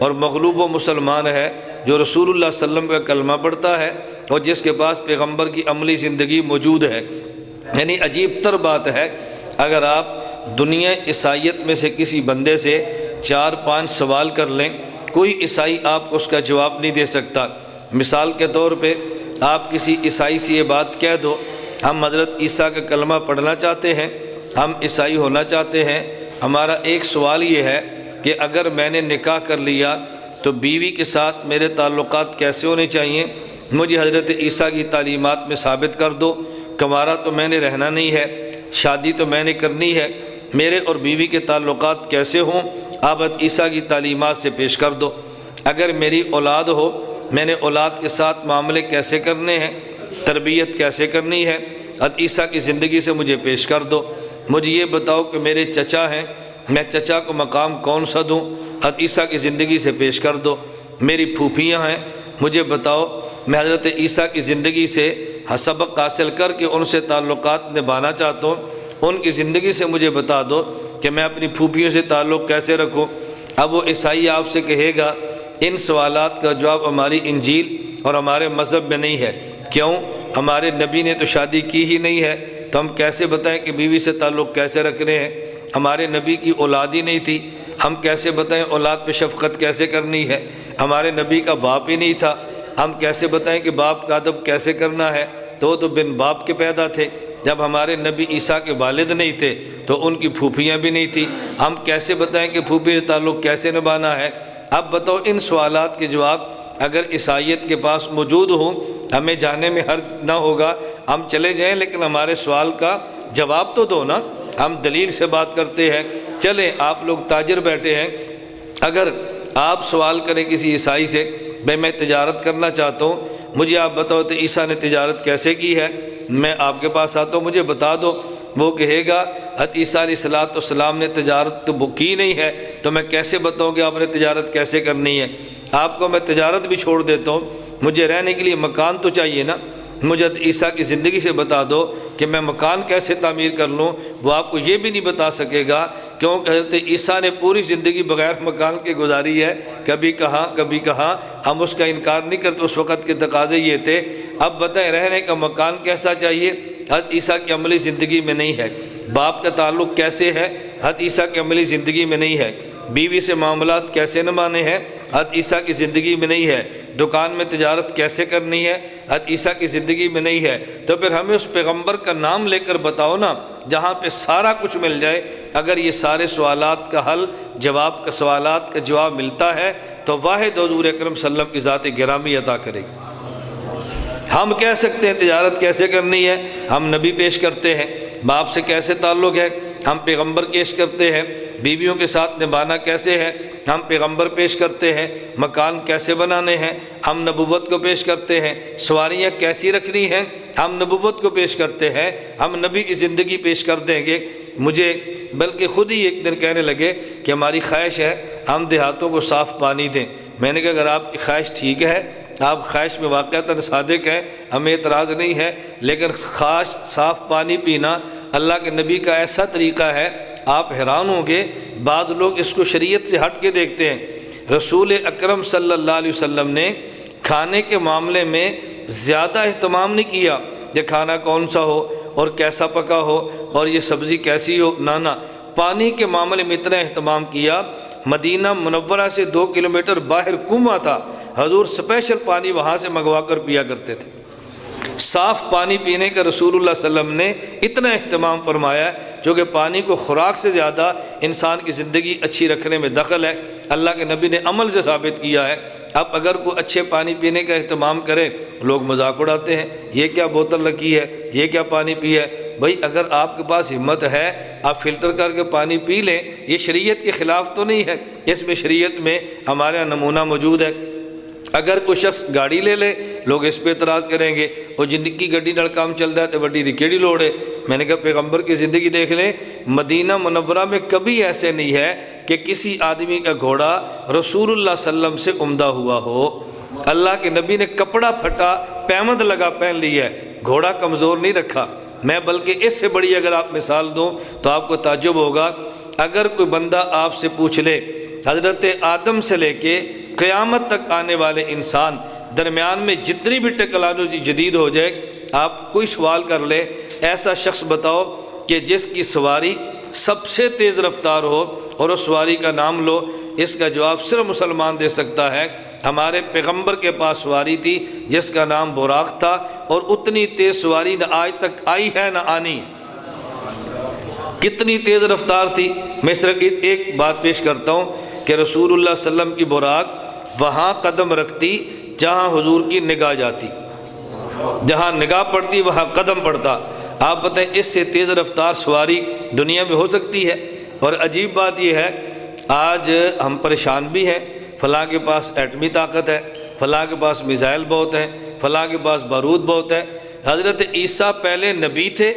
اور مغلوب و مسلمان ہے جو رسول اللہ صلی اللہ علیہ وسلم کا کلمہ پڑھتا ہے اور جس کے پاس پیغمبر کی عملی زندگی موجود ہے۔ یعنی عجیب تر بات ہے، اگر آپ دنیا عیسائیت میں سے کسی بندے سے 4-5 سوال کر لیں، کوئی عیسائی آپ کو اس کا جواب نہیں دے سکتا۔ مثال کے طور پہ آپ کسی عیسائی سے یہ بات کہہ دو، ہم حضرت عیسیٰ کا کلمہ پڑھنا چاہتے ہیں، ہم عیسائی ہونا چاہتے ہیں، ہمارا ایک سوال یہ ہے کہ اگر میں نے نکاح کر لیا تو بیوی کے ساتھ میرے تعلقات کیسے ہونے چاہیے، مجھے حضرت عیسیٰ کی تعلیمات میں ثابت کر دو۔ کنوارا تو میں نے رہنا نہیں ہے، شادی تو میں نے کرنی ہے، میرے اور بیوی کے تعلقات کیسے ہوں، آپ حضرت عیسیٰ کی تعلیمات سے پیش کر دو۔ اگر میری اولاد ہو، میں نے اولاد کے ساتھ معاملے کیسے کرنے ہیں، تربیت کیسے کرنی ہے، حضرت عیسیٰ کی زندگی سے مجھے پیش کر دو۔ مجھے یہ بتاؤ کہ میرے چچا ہیں، میں چچا کو مقام کون سا دوں، حضرت عیسیٰ کی زندگی سے پیش کر دو۔ میری پھوپھیاں ہیں، مجھے بتاؤ میں حضرت عیسیٰ کی زندگی سے سبق حاصل کر کے ان سے تعلقات نبھانا چاہتا ہوں، ان کی زندگی سے مجھے بتا دو کہ میں اپنی پھوپھیوں سے تعلق کیسے رکھوں۔ اب وہ عیسائی آپ سے کہے گا ان سوالات کا جواب ہماری انجیل اور ہمارے مذہب میں نہیں ہے۔ کیوں؟ ہمارے نبی نے تو شادی کی ہی نہیں ہے، تو ہم کیسے بتائیں کہ بیوی سے تعلق کیسے رکھنے ہیں؟ ہمارے نبی کی اولاد ہی نہیں تھی، ہم کیسے بتائیں اولاد پہ شفقت کیسے کرنی ہے؟ ہمارے نبی کا باپ ہی نہیں تھا، ہم کیسے بتائیں کہ باپ کا ادب کیسے کرنا ہے؟ تو وہ تو بن باپ کے پیدا تھے۔ جب ہمارے نبی عیسیٰ کے والد نہیں تھے تو ان کی پھوپھیاں بھی نہیں تھیں، ہم کیسے بتائیں کہ پھوپھی سے تعلق کیسے نبھانا ہے؟ اب بتاؤ ان سوالات کے جواب اگر عیسائیت کے پاس موجود ہوں، ہمیں جانے میں حرج نہ ہوگا، ہم چلے جائیں، لیکن ہمارے سوال کا جواب تو دو نا۔ ہم دلیل سے بات کرتے ہیں، چلیں آپ لوگ تاجر بیٹھے ہیں، اگر آپ سوال کریں کسی عیسائی سے بھائی میں تجارت کرنا چاہتا ہوں، مجھے آپ بتاؤ تو عیسیٰ نے تجارت کیسے کی ہے، میں آپ کے پاس آتا ہوں مجھے بتا دو۔ وہ کہے گا حضرت عیسیٰ علیہ السلام نے تجارت تو کی نہیں ہے، تو میں کیسے بتاؤں کہ آپ نے تجارت کیسے کرنی ہے؟ آپ کو میں تجارت بھی چھوڑ دیتا ہوں، مجھے رہنے کے لیے مکان تو چاہیے نا، مجھے حضرت عیسیٰ کی زندگی سے بتا دو کہ میں مکان کیسے تعمیر کر لوں۔ وہ آپ کو یہ بھی نہیں بتا سکے گا، کیونکہ حضرت عیسیٰ نے پوری زندگی بغیر مکان کے گزاری ہے، کبھی کہاں ہم اس کا انکار نہیں کرتے، اس وقت کے تقاضے یہ تھے۔ اب بتائیں رہنے کا مکان کیسا چاہیے، حضرت عیسیٰ کی عملی زندگی میں نہیں ہے۔ باپ کا تعلق کیسے ہے، حضرت عیسیٰ کی عملی زندگی میں نہیں ہے۔ بیوی سے معاملات کیسے نبھانے ہیں، حضرت عیسیٰ کی زندگی میں نہیں ہے۔ دکان میں تجارت کیسے کرنی ہے، حضرت عیسیٰ کی زندگی میں نہیں ہے۔ تو پھر ہمیں اس پیغمبر کا نام لے کر بتاؤ نا، جہاں پہ سارا کچھ مل جائے۔ اگر یہ سارے سوالات کا حل سوالات کا جواب ملتا ہے تو واحد حضور اکرم صلی اللہ علیہ وسلم کی ذات گرامی عطا کرے گی۔ ہم کہہ سکتے ہیں تجارت کیسے کرنی ہے، ہم نبی پیش کرتے ہیں۔ باپ سے کیسے تعلق ہے، ہم پیغمبر پیش کرتے ہیں۔ بیویوں کے ساتھ نبھانا کیسے ہے، ہم پیغمبر پیش کرتے ہیں۔ مکان کیسے بنانے ہیں، ہم نبوت کو پیش کرتے ہیں۔ سواریاں کیسی رکھنی ہیں، ہم نبوت کو پیش کرتے ہیں۔ ہم نبی کی زندگی پیش کر دیں گے۔ مجھے بلکہ خود ہی ایک دن کہنے لگے کہ ہماری خواہش ہے ہم دیہاتوں کو صاف پانی دیں۔ میں نے کہا اگر آپ کی خواہش ٹھیک ہے، آپ خواہش میں واقعتاً صادق ہیں، ہمیں اعتراض نہیں ہے، لیکن خواہش صاف پانی پینا اللہ کے نبی کا ایسا طریقہ ہے، آپ حیران ہوں گے۔ بعض لوگ اس کو شریعت سے ہٹ کے دیکھتے ہیں۔ رسول اکرم صلی اللہ علیہ وسلم نے کھانے کے معاملے میں زیادہ اہتمام نہیں کیا کہ کھانا کون سا ہو اور کیسا پکا ہو اور یہ سبزی کیسی ہو، نہ پانی کے معاملے میں اتنا اہتمام کیا۔ مدینہ منورہ سے 2 کلومیٹر باہر کنواں تھا، حضور اسپیشل پانی وہاں سے منگوا کر پیا کرتے تھے۔ صاف پانی پینے کا رسول اللہ صلی اللہ علیہ وسلم نے اتنا اہتمام فرمایا جو کہ پانی کو خوراک سے زیادہ انسان کی زندگی اچھی رکھنے میں دخل ہے۔ اللہ کے نبی نے عمل سے ثابت کیا ہے۔ اب اگر کوئی اچھے پانی پینے کا اہتمام کرے، لوگ مذاق اڑاتے ہیں، یہ کیا بوتل رکھی ہے، یہ کیا پانی پیا ہے۔ بھائی اگر آپ کے پاس ہمت ہے آپ فلٹر کر کے پانی پی لیں، یہ شریعت کے خلاف تو نہیں ہے، اس میں شریعت میں ہمارے یہاں نمونہ موجود ہے۔ اگر کوئی شخص گاڑی لے لے، لوگ اس پہ اعتراض کریں گے، اور جن کی گڈی نال کام چل رہا ہے تو وڈی دی کیڑی لوڑ ہے۔ میں نے کہا پیغمبر کی زندگی دیکھ لیں، مدینہ منورہ میں کبھی ایسے نہیں ہے کہ کسی آدمی کا گھوڑا رسول اللہ صلی اللہ علیہ وسلم سے عمدہ ہوا ہو۔ اللہ کے نبی نے کپڑا پھٹا پیمند لگا پہن لی ہے، گھوڑا کمزور نہیں رکھا۔ میں بلکہ اس سے بڑی اگر آپ مثال دوں تو آپ کو تعجب ہوگا، اگر کوئی بندہ آپ سے پوچھ لے حضرت آدم سے لے کے قیامت تک آنے والے انسان درمیان میں جتنی بھی ٹیکنالوجی جدید ہو جائے، آپ کوئی سوال کر لے، ایسا شخص بتاؤ کہ جس کی سواری سب سے تیز رفتار ہو اور اس سواری کا نام لو، اس کا جواب صرف مسلمان دے سکتا ہے۔ ہمارے پیغمبر کے پاس سواری تھی جس کا نام براق تھا، اور اتنی تیز سواری نہ آج تک آئی ہے نہ آنی ہے۔ کتنی تیز رفتار تھی۔ میں صرف ایک بات پیش کرتا ہوں کہ رسول اللہ صلی اللہ علیہ وسلم کی براق وہاں قدم رکھتی جہاں حضور کی نگاہ جاتی، جہاں نگاہ پڑتی وہاں قدم پڑتا۔ آپ بتائیں اس سے تیز رفتار سواری دنیا میں ہو سکتی ہے؟ اور عجیب بات یہ ہے، آج ہم پریشان بھی ہیں، فلاں کے پاس ایٹمی طاقت ہے، فلاں کے پاس میزائل بہت ہیں، فلاں کے پاس بارود بہت ہے۔ حضرت عیسیٰ پہلے نبی تھے،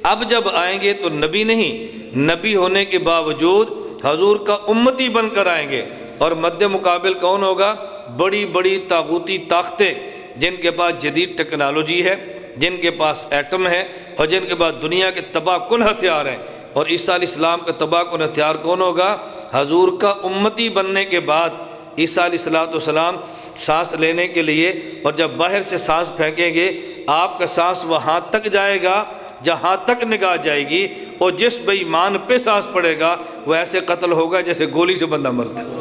اب جب آئیں گے تو نبی نہیں، نبی ہونے کے باوجود حضور کا امتی بن کر آئیں گے، اور مد مقابل کون ہوگا؟ بڑی بڑی طاغوتی طاقتیں جن کے پاس جدید ٹیکنالوجی ہے، جن کے پاس ایٹم ہے، اور جن کے پاس دنیا کے تباہ کن ہتھیار ہیں۔ اور عیسیٰ علیہ السلام کا تباہ کن ہتھیار کون ہوگا؟ حضور کا امتی بننے کے بعد عیسیٰ علیہ السلام سانس لینے کے لیے، اور جب باہر سے سانس پھینکیں گے آپ کا سانس وہاں تک جائے گا جہاں تک نگاہ جائے گی، اور جس بے ایمان پہ سانس پڑے گا وہ ایسے قتل ہوگا جیسے گولی سے بندہ مرتا ہے۔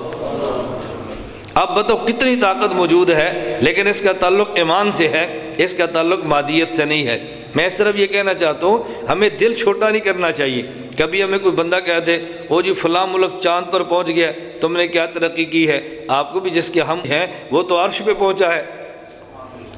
اب بتاؤ کتنی طاقت موجود ہے، لیکن اس کا تعلق ایمان سے ہے، اس کا تعلق مادیت سے نہیں ہے۔ میں صرف یہ کہنا چاہتا ہوں ہمیں دل چھوٹا نہیں کرنا چاہیے۔ کبھی ہمیں کوئی بندہ کہہ دے وہ جی فلاں ملک چاند پر پہنچ گیا، تم نے کیا ترقی کی ہے؟ آپ کو بھی جس کے ہم ہیں وہ تو عرش پہ پہنچا ہے،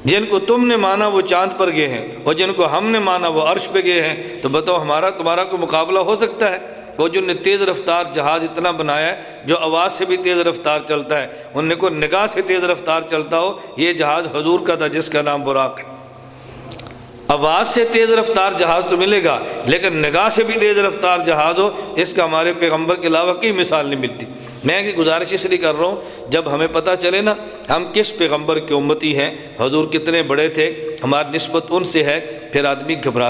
جن کو تم نے مانا وہ چاند پر گئے ہیں، اور جن کو ہم نے مانا وہ عرش پہ گئے ہیں۔ تو بتاؤ ہمارا تمہارا کوئی مقابلہ ہو سکتا ہے؟ وہ جن نے تیز رفتار جہاز اتنا بنایا ہے جو آواز سے بھی تیز رفتار چلتا ہے، ان نے کوئی نگاہ سے تیز رفتار چلتا ہو، یہ جہاز حضور کا تھا جس کا نام براق ہے۔ آواز سے تیز رفتار جہاز تو ملے گا، لیکن نگاہ سے بھی تیز رفتار جہاز ہو، اس کا ہمارے پیغمبر کے علاوہ کوئی مثال نہیں ملتی۔ میں کہ گزارش اس لیے کر رہا ہوں جب ہمیں پتہ چلے نا ہم کس پیغمبر کے امتی ہیں، حضور کتنے بڑے تھے، ہماری نسبت ان سے ہے، پھر آدمی گھبراتا